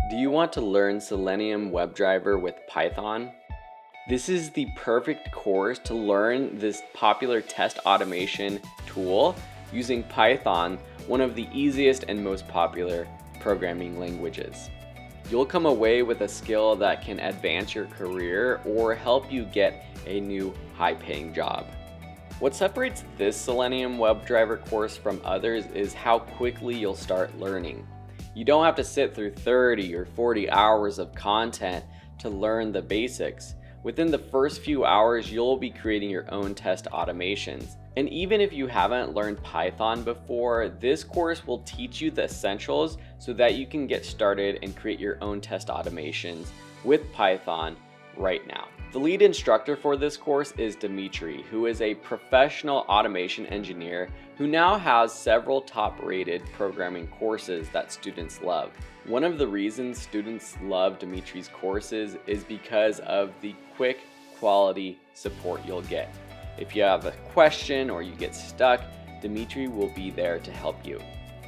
Do you want to learn Selenium WebDriver with Python? This is the perfect course to learn this popular test automation tool using Python, one of the easiest and most popular programming languages. You'll come away with a skill that can advance your career or help you get a new high-paying job. What separates this Selenium WebDriver course from others is how quickly you'll start learning. You don't have to sit through 30 or 40 hours of content to learn the basics. Within the first few hours, you'll be creating your own test automations. And even if you haven't learned Python before, this course will teach you the essentials so that you can get started and create your own test automations with Python right now. The lead instructor for this course is Dimitri, who is a professional automation engineer who now has several top-rated programming courses that students love. One of the reasons students love Dimitri's courses is because of the quick quality support you'll get. If you have a question or you get stuck, Dimitri will be there to help you.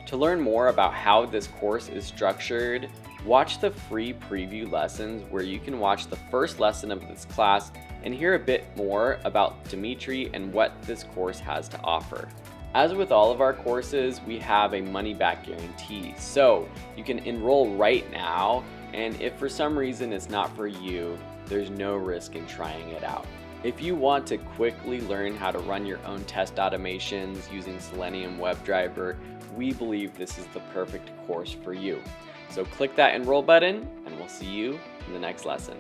To learn more about how this course is structured, watch the free preview lessons where you can watch the first lesson of this class and hear a bit more about Dimitri and what this course has to offer. As with all of our courses, we have a money-back guarantee, so you can enroll right now, and if for some reason it's not for you, there's no risk in trying it out. If you want to quickly learn how to run your own test automations using Selenium WebDriver, we believe this is the perfect course for you. So click that enroll button and we'll see you in the next lesson.